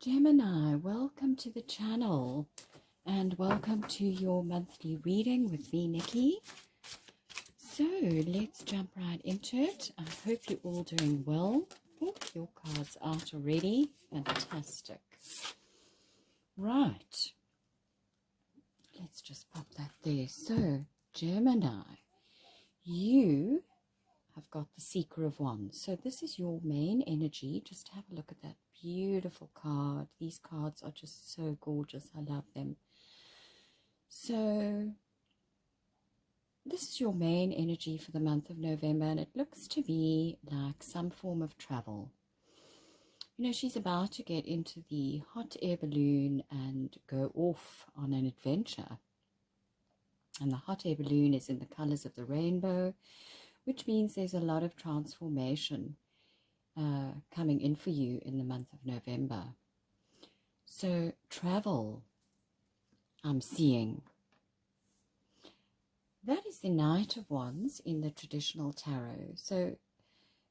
Gemini, welcome to the channel and welcome to your monthly reading with me, Nikki. So let's jump right into it. I hope you're all doing well. Oh, your card's out already. Fantastic. Right. Let's just pop that there. So, Gemini, you have got the Seeker of Wands. So this is your main energy. Just have a look at that beautiful card. These cards are just so gorgeous. I love them. So this is your main energy for the month of November, and it looks to me like some form of travel. You know, she's about to get into the hot air balloon and go off on an adventure. And the hot air balloon is in the colors of the rainbow, which means there's a lot of transformation coming in for you in the month of November. So travel, I'm seeing. That is the Knight of Wands in the traditional tarot. So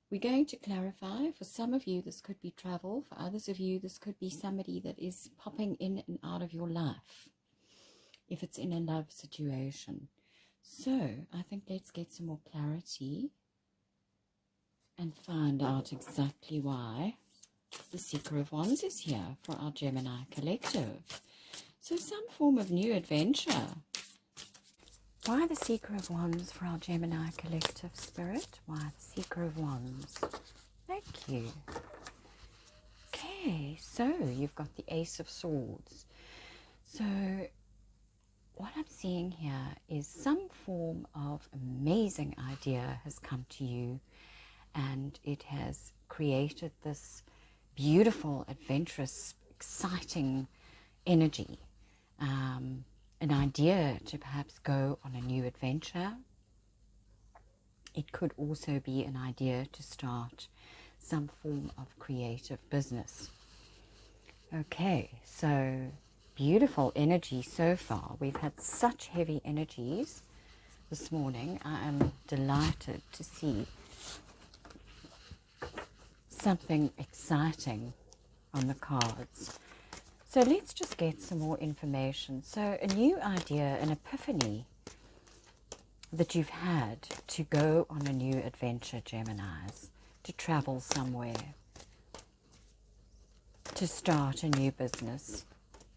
we're going to clarify. For some of you, this could be travel. For others of you, this could be somebody that is popping in and out of your life, if it's in a love situation. So I think let's get some more clarity and find out exactly why the Seeker of Wands is here for our Gemini collective. So some form of new adventure. Why the Seeker of Wands for our Gemini collective, Spirit? Why the Seeker of Wands? Thank you. Okay, so you've got the Ace of Swords. So what I'm seeing here is some form of amazing idea has come to you, and it has created this beautiful, adventurous, exciting energy. An idea to perhaps go on a new adventure. It could also be an idea to start some form of creative business. Okay, so beautiful energy so far. We've had such heavy energies this morning. I am delighted to see something exciting on the cards. So let's just get some more information. So a new idea, an epiphany that you've had to go on a new adventure, Geminis, to travel somewhere, to start a new business,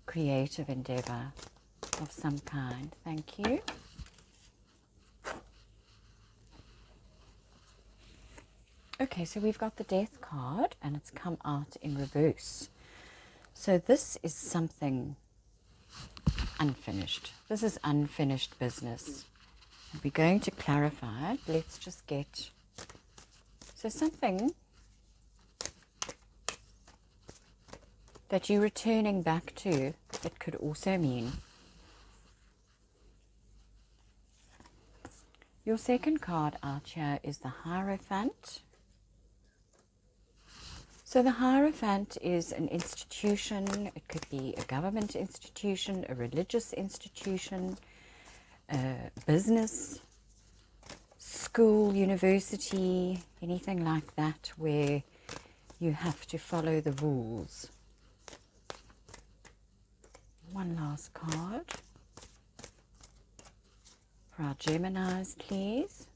creative endeavor of some kind. Thank you. Okay, so we've got the Death card and it's come out in reverse. So this is something unfinished. This is unfinished business. We're going to clarify it. Let's just get... So something that you're returning back to, it could also mean. Your second card out here is the Hierophant. So the Hierophant is an institution. It could be a government institution, a religious institution, a business, school, university, anything like that where you have to follow the rules. One last card for our Geminis, please.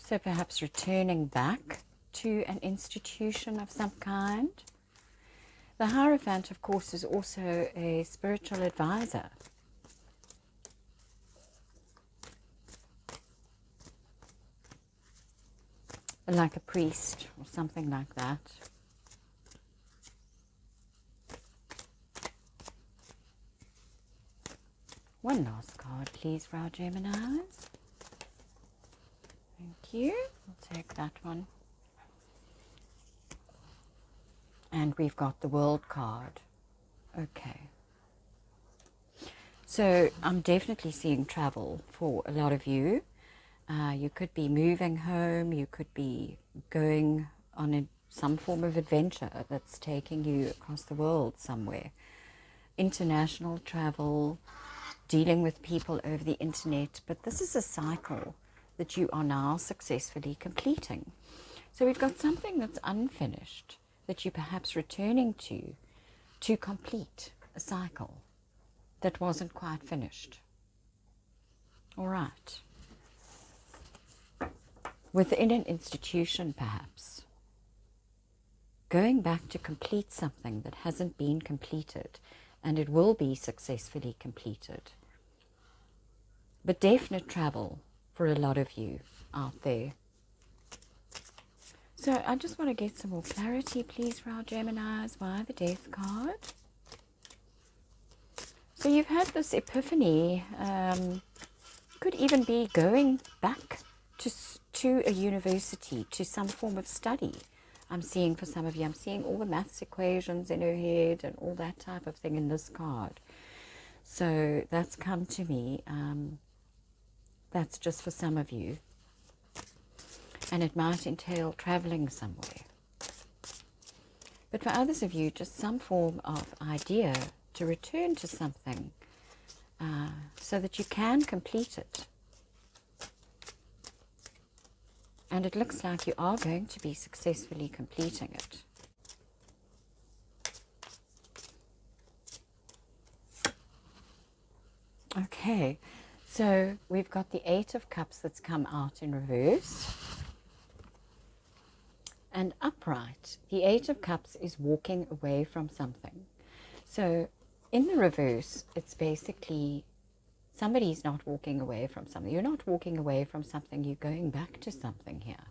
So perhaps returning back to an institution of some kind. The Hierophant, of course, is also a spiritual advisor. Like a priest or something like that. One last card, please, for our Geminis. Thank you. We'll take that one. And we've got the World card. Okay. So I'm definitely seeing travel for a lot of you. You could be moving home. You could be going on some form of adventure that's taking you across the world somewhere. International travel, dealing with people over the internet. But this is a cycle that you are now successfully completing. So we've got something that's unfinished that you're perhaps returning to complete a cycle that wasn't quite finished. All right. Within an institution, perhaps, going back to complete something that hasn't been completed, and it will be successfully completed. But definite travel for a lot of you out there. So I just want to get some more clarity, please, for our Geminis. Why the Death card? So you've had this epiphany. Could even be going back to a university, to some form of study. I'm seeing for some of you, I'm seeing all the maths equations in her head and all that type of thing in this card. So that's come to me. That's just for some of you. And it might entail traveling somewhere. But for others of you, just some form of idea to return to something so that you can complete it. And it looks like you are going to be successfully completing it. Okay, so we've got the Eight of Cups that's come out in reverse. And upright, the Eight of Cups is walking away from something. So in the reverse, it's basically somebody's not walking away from something. You're not walking away from something, you're going back to something here.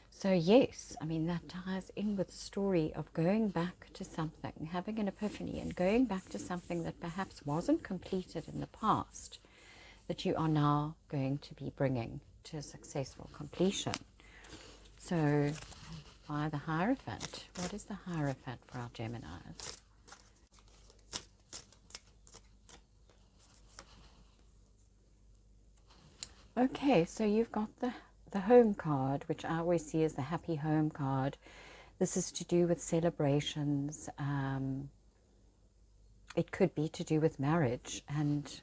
So yes, I mean, that ties in with the story of going back to something, having an epiphany and going back to something that perhaps wasn't completed in the past, that you are now going to be bringing to a successful completion. So by the Hierophant, what is the Hierophant for our Geminis? Okay, so you've got the home card, which I always see as the happy home card. This is to do with celebrations. It could be to do with marriage. And,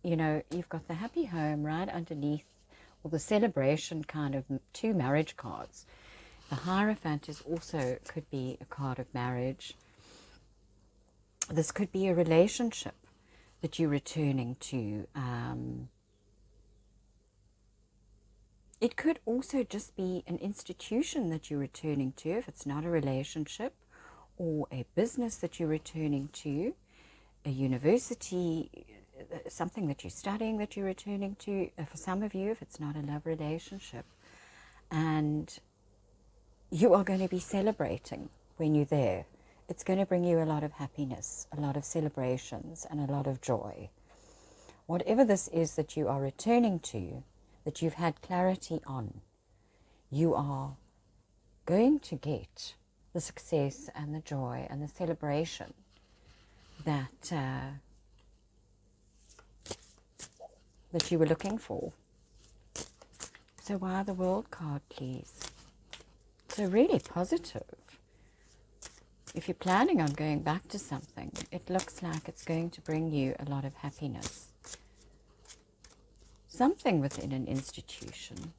you know, you've got the happy home right underneath, or the celebration kind of two marriage cards. The Hierophant is also, could be a card of marriage. This could be a relationship that you're returning to. It could also just be an institution that you're returning to, if it's not a relationship, or a business that you're returning to, a university, something that you're studying that you're returning to, for some of you, if it's not a love relationship. And you are going to be celebrating when you're there. It's going to bring you a lot of happiness, a lot of celebrations, and a lot of joy. Whatever this is that you are returning to, that you've had clarity on, you are going to get the success and the joy and the celebration that that you were looking for. So why the World card, please? So really positive. If you're planning on going back to something, it looks like it's going to bring you a lot of happiness. Something within an institution.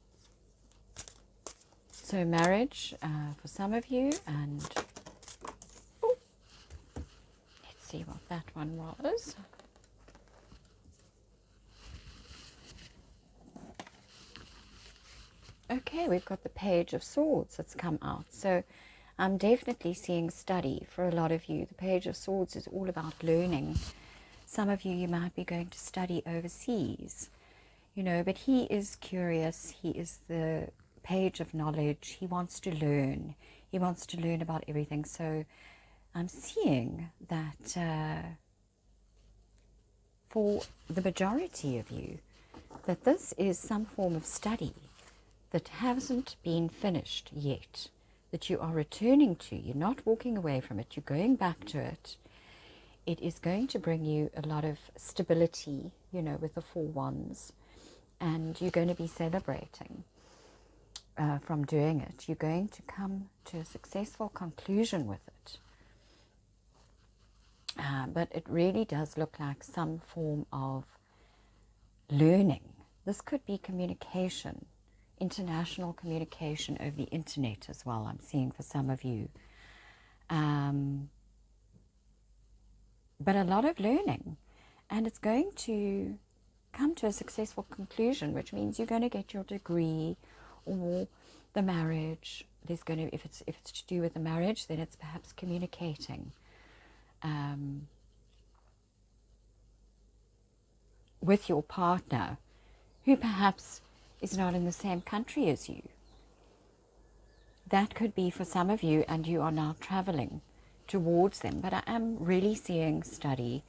So marriage for some of you, and let's see what that one was. Okay, we've got the Page of Swords that's come out. So I'm definitely seeing study for a lot of you. The Page of Swords is all about learning. Some of you might be going to study overseas. You know, but he is curious. He is the page of knowledge. He wants to learn. He wants to learn about everything. So I'm seeing that for the majority of you, that this is some form of study that hasn't been finished yet, that you are returning to. You're not walking away from it. You're going back to it. It is going to bring you a lot of stability, you know, with the Four Wands. And you're going to be celebrating from doing it. You're going to come to a successful conclusion with it. But it really does look like some form of learning. This could be communication international communication over the internet as well, I'm seeing for some of you. But a lot of learning, and it's going to come to a successful conclusion, which means you're going to get your degree or the marriage. There's going to, if it's to do with the marriage, then it's perhaps communicating with your partner, who perhaps is not in the same country as you. That could be for some of you, and you are now traveling towards them. But I am really seeing study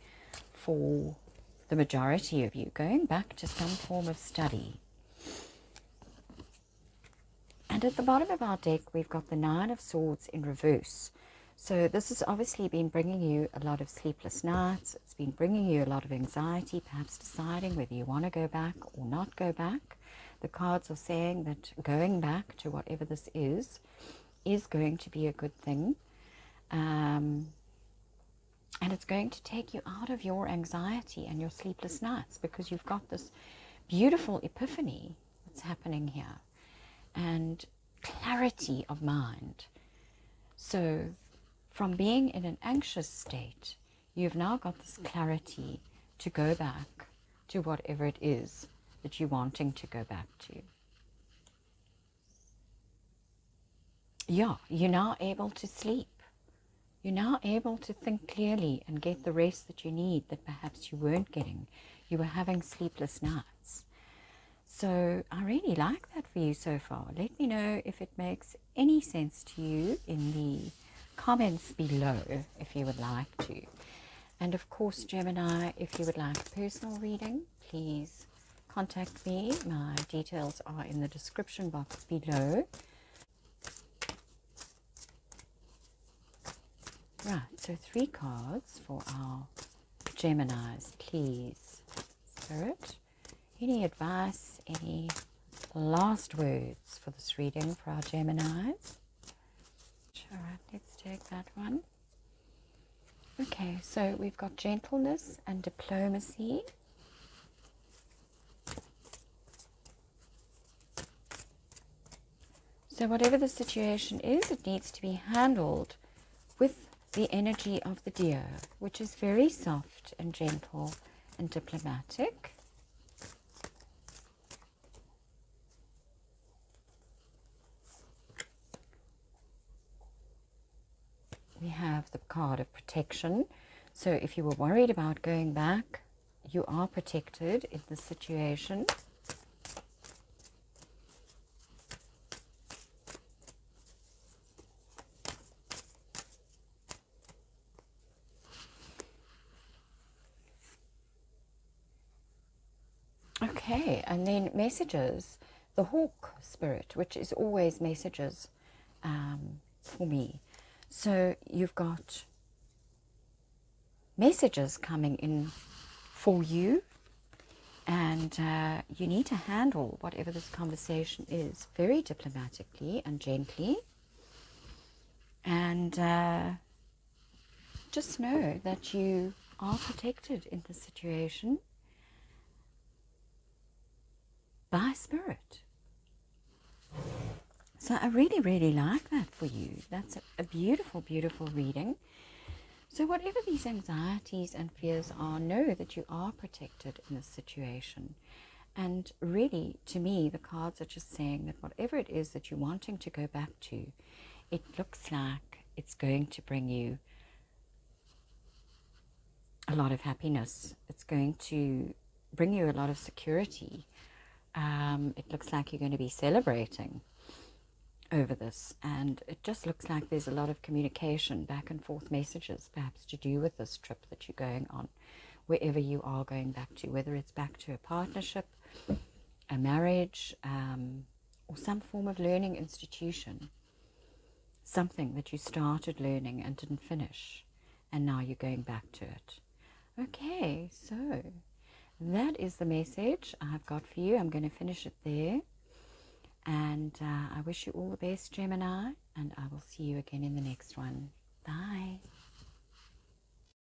for the majority of you, going back to some form of study. And at the bottom of our deck, we've got the Nine of Swords in reverse. So this has obviously been bringing you a lot of sleepless nights. It's been bringing you a lot of anxiety, perhaps deciding whether you want to go back or not go back. The cards are saying that going back to whatever this is going to be a good thing. And it's going to take you out of your anxiety and your sleepless nights, because you've got this beautiful epiphany that's happening here and clarity of mind. So from being in an anxious state, you've now got this clarity to go back to whatever it is that you're wanting to go back to. Yeah, you're now able to sleep. You're now able to think clearly and get the rest that you need that perhaps you weren't getting. You were having sleepless nights. So I really like that for you so far. Let me know if it makes any sense to you in the comments below if you would like to. And of course, Gemini, if you would like a personal reading, please contact me. My details are in the description box below. Right, so 3 cards for our Geminis, please. Spirit, any advice, any last words for this reading for our Geminis? All right, let's take that one. Okay, so we've got gentleness and diplomacy. So whatever the situation is, it needs to be handled with the energy of the deer, which is very soft and gentle and diplomatic. We have the card of protection. So if you were worried about going back, you are protected in this situation. Okay, and then messages, the hawk spirit, which is always messages for me. So you've got messages coming in for you, and you need to handle whatever this conversation is very diplomatically and gently. And just know that you are protected in this situation by spirit. So I really, really like that for you. That's a beautiful, beautiful reading. So whatever these anxieties and fears are, know that you are protected in this situation. And really, to me, the cards are just saying that whatever it is that you're wanting to go back to, it looks like it's going to bring you a lot of happiness. It's going to bring you a lot of security. It looks like you're going to be celebrating over this, and it just looks like there's a lot of communication, back and forth messages, perhaps to do with this trip that you're going on, wherever you are going back to, whether it's back to a partnership, a marriage, or some form of learning institution, something that you started learning and didn't finish, and now you're going back to it. Okay, so that is the message I've got for you. I'm going to finish it there. And I wish you all the best, Gemini, and I will see you again in the next one. Bye.